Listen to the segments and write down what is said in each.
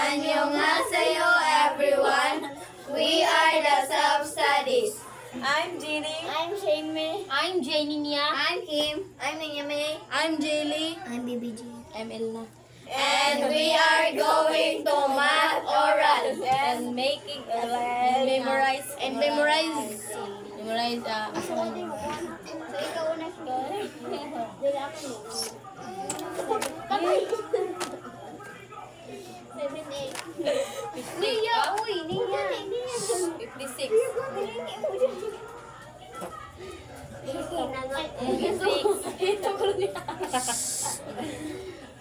Annyeonghaseyo everyone. We are the self-studies. I'm Jeannie. I'm Shainmei. I'm Janinia. I'm Kim. I'm Ninyame. I'm Jaylee. I'm BBG. I'm Elna. And we are going to math oral. And making memorize. Memorize So ikaw una siya. Niya, uy, niya. 56.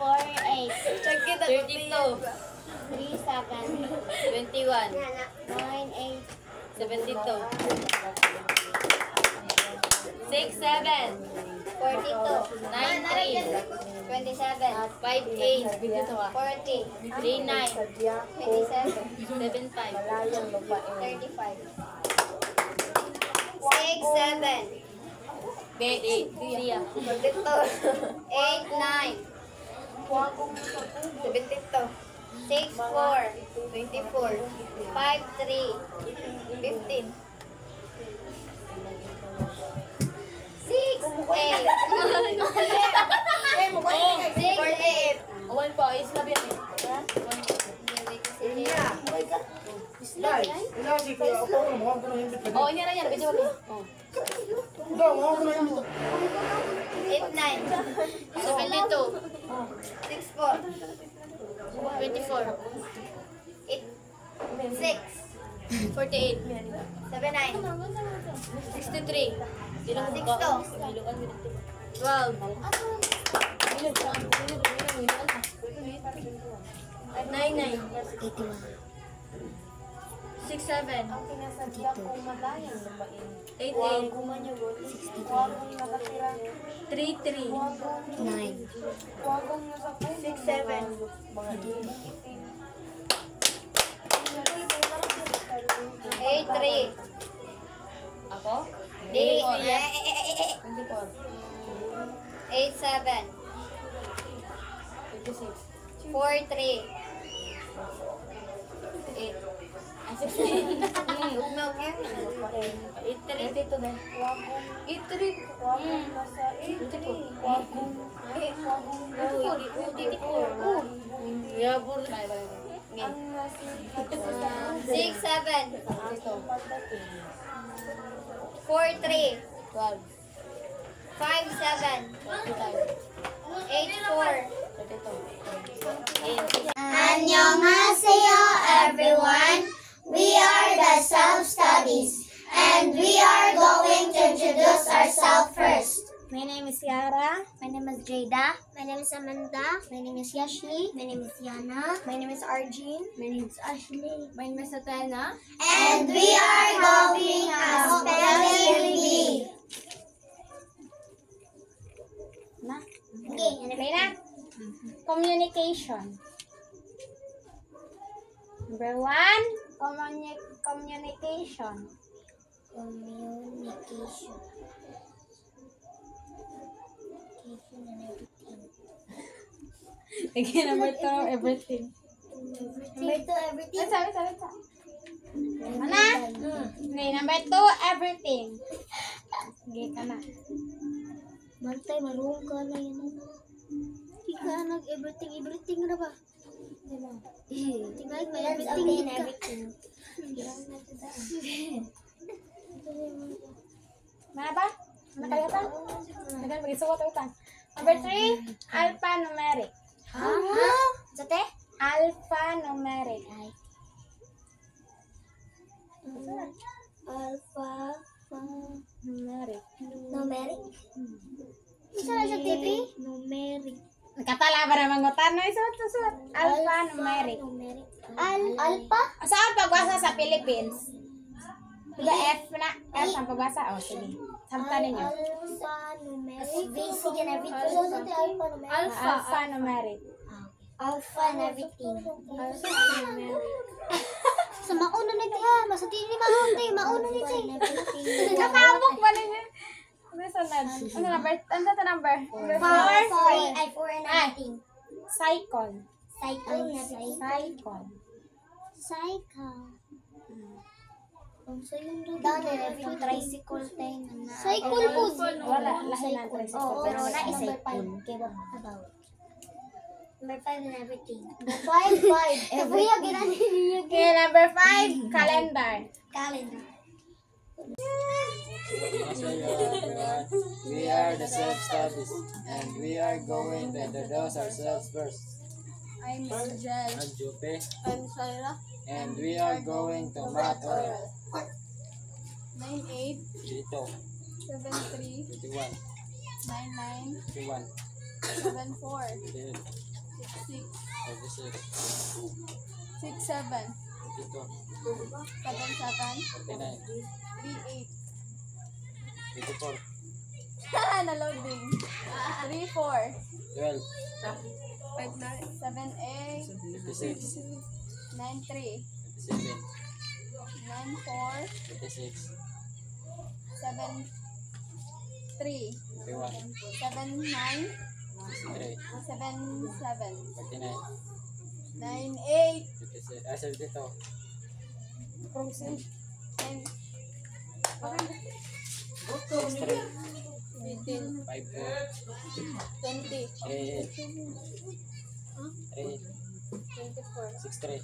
4-8. Check kita. 32. 3-7. 21. 9-8. 72. 6-7. 42. 9-3. 27. 5-8. 40. 3-9. 27. 7-5. 35. 6-7. 8. 42. 8-9. 72. 6-4. 24. 5-3. 15. 6-8. 6-8. Awan pa, isla ba yan? Oh, ini na yan. Bisa ba? 8-9. 72. 6-4. 24. 8-6. 48. 7-9. 63. Bilang 6-2. 12. 9-9. 6-7. 8-8. 3-3. 9. 6-7. 8-3. Ako? 8-7. 4-3. 6-7. 4-3. 5-7. 8-4. Annyeonghaseyo everyone. We are the self-studies and we are going to introduce ourselves first. My name is Yara. My name is Jada. My name is Amanda. My name is Yashli. My name is Yana. My name is Arjun. My name is Ashley. My name is Atena. And we are going a spelling bee. Okay, okay na? Communication. Number 1, communication. Communication. Again, number 2, everything. Number 2, everything. Sabi. Mana? Okay, number 2, everything. Okay, ka na. Mantay, marunong ka na yun. Hindi ka nag-everything na ba? Tingnan, may everything. Mana ba? Nakalimutan? Nagan, mag-isuot utan. Number 3, alphanumeric. Ha? Sate? Alphanumeric. Numeric. Numeric? Isa na siya, TV? Numeric. Katala ba naman ngutan? No, isuot. Alphanumeric. Alpha? Saan pagbasa sa Philippines? Diba F na? F ang pagbasa? O, sige. Samta ninyo. Alphanumeric. Basic and everything. So, sate alphanumeric? Alphanumeric. Alpha and everything. Sa mauna na ito ha. Masati ni mahunti. Mauna ni ito. Nakabok ba ninyo? Ano sunod? Ano number? Ano ito number? 4? 4 and everything. Cycle. Cycle na Cycle. Cycle. So yung doon na everything tricycle tayo na. Cycle po. Wala, lahi ng tricycle. Oo, Pero pero na na cycle. cycle. About. Number 5 and everything. 5. Every year. Okay, number 5, calendar. Calendar. Everyone. We are the self-studies, and we are going to introduce ourselves first. I'm Angel. I'm Jupe, I'm Syra. and we are going to math oral. 98 Dito, 73 21, 99 21, 74 10, 66 36, 67 22, 77 49, 38 24, na-loading 34 12, 78 56, 93 57, 94 56, 73 51, 79 63, 77 49, 98 56, 72, 63, 18 54, 20 88, 88, 24 63,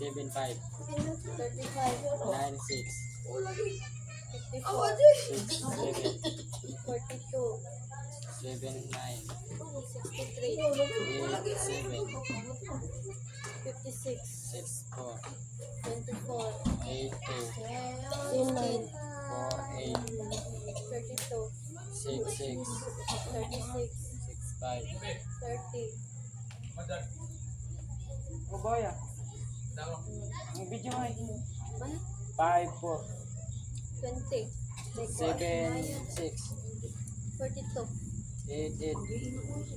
75, 35 96, 54 67, 42 79, 63 87, 56 64, 24 82, 18 48, 32 66, 36 65. 30 Oh boy, ang video mo 5 po, 20 7, 6, 42 8, 8,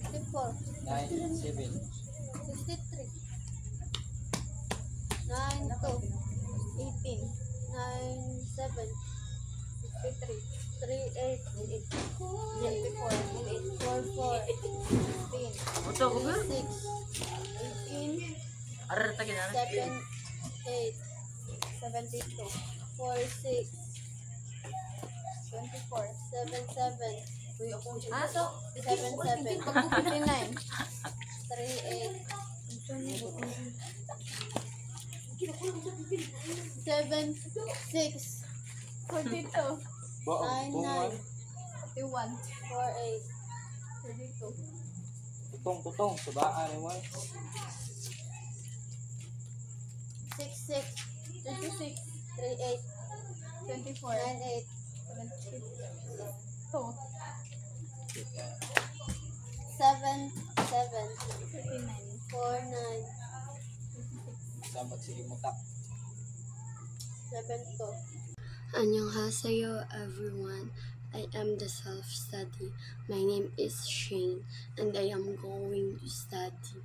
54 9, 7, 63 9 2 18 9 7 63 3 8 24 4 4 15 6 18 7 8 72 4 6 24 7 7 7 7 59 3 8 7 6 42 Bo, 9 tungon. 9 51 4 8 32 Tutong, subaan mo. 6 6 26 3 8 24 9 8 2 7 7 39 4 9 Samot sige mo tak. 7 2 Annyeonghaseyo everyone. I am the self-study. My name is Shane and I am going to study.